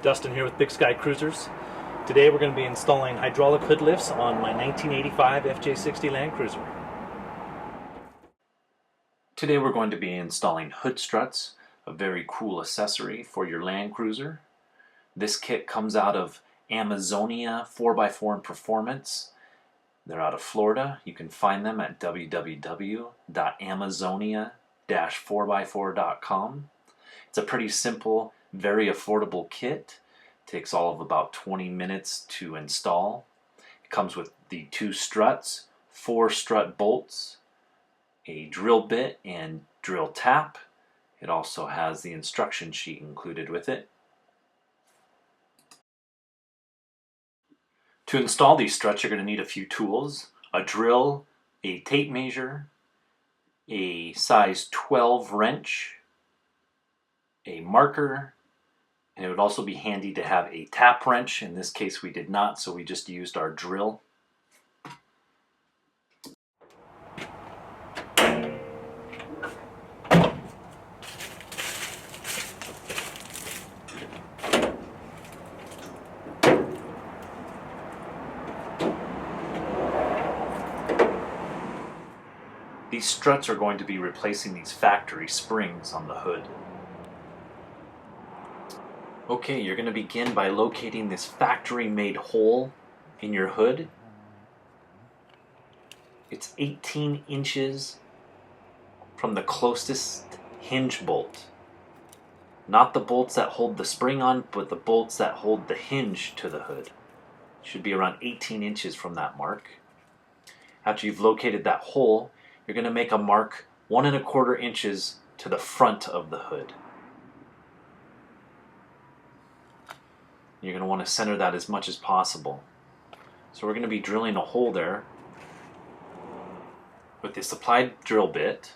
Dustin here with Big Sky Cruisers. Today we're going to be installing hydraulic hood lifts on my 1985 FJ60 Land Cruiser. Today we're going to be installing hood struts, a very cool accessory for your Land Cruiser. This kit comes out of Amazonia 4x4 Performance. They're out of Florida. You can find them at www.amazonia-4x4.com. It's a pretty simple, very affordable kit. It takes all of about 20 minutes to install. It comes with the 2 struts, 4 strut bolts, a drill bit and drill tap. It also has the instruction sheet included with it. To install these struts, you're going to need a few tools: a drill, a tape measure, a size 12 wrench, a marker, and it would also be handy to have a tap wrench. In this case we did not, so we just used our drill. These struts are going to be replacing these factory springs on the hood. Okay, you're going to begin by locating this factory-made hole in your hood. It's 18 inches from the closest hinge bolt. Not the bolts that hold the spring on, but the bolts that hold the hinge to the hood. It should be around 18 inches from that mark. After you've located that hole, you're going to make a mark 1 1/4 inches to the front of the hood. You're going to want to center that as much as possible. So we're going to be drilling a hole there with the supplied drill bit.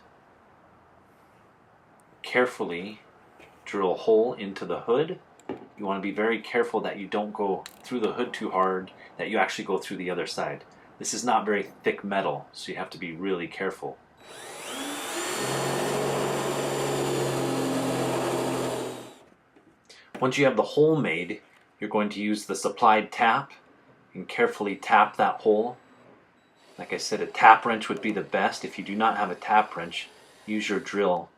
Carefully drill a hole into the hood. You want to be very careful that you don't go through the hood too hard, that you actually go through the other side. This is not very thick metal, so you have to be really careful. Once you have the hole made, you're going to use the supplied tap and carefully tap that hole. Like I said, a tap wrench would be the best. If you do not have a tap wrench, use your drill.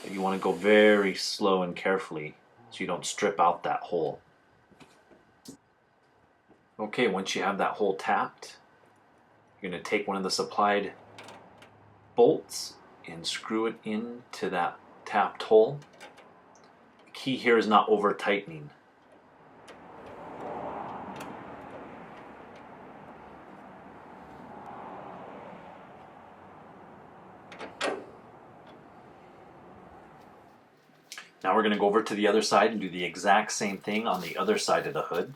But you want to go very slow and carefully so you don't strip out that hole. Okay, once you have that hole tapped, you're going to take one of the supplied bolts and screw it into that tapped hole. The key here is not over tightening. Now we're going to go over to the other side and do the exact same thing on the other side of the hood.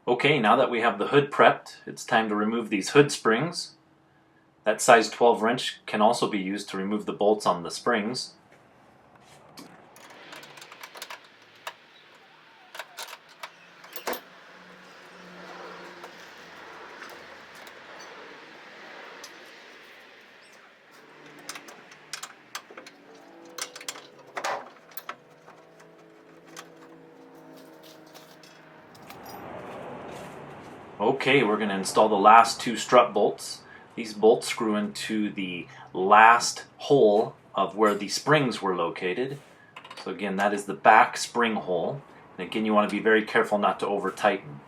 Okay, now that we have the hood prepped, it's time to remove these hood springs. That size 12 wrench can also be used to remove the bolts on the springs. Okay, we're going to install the last 2 strut bolts. These bolts screw into the last hole of where the springs were located. So again, that is the back spring hole. And again, you want to be very careful not to over tighten.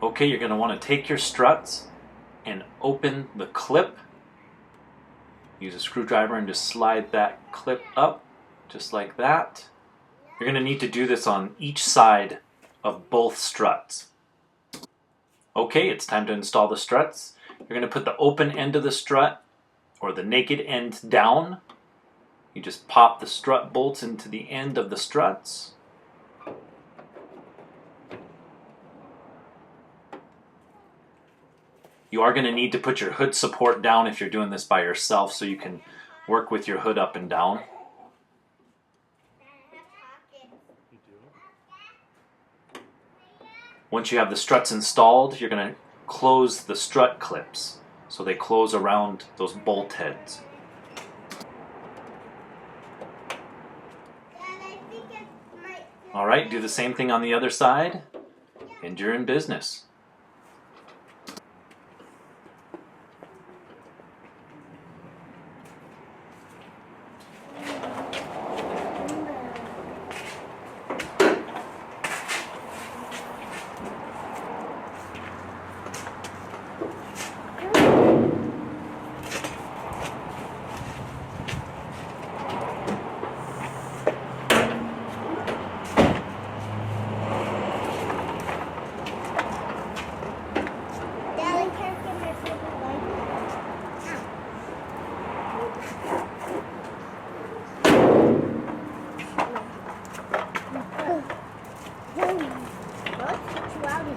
Okay, you're going to want to take your struts and open the clip. Use a screwdriver and just slide that clip up, just like that. You're going to need to do this on each side of both struts. Okay, it's time to install the struts. You're going to put the open end of the strut or the naked end down. You just pop the strut bolts into the end of the struts. You are going to need to put your hood support down if you're doing this by yourself so you can work with your hood up and down. Once you have the struts installed, you're going to close the strut clips so they close around those bolt heads. Alright, do the same thing on the other side and you're in business. Let's get you out of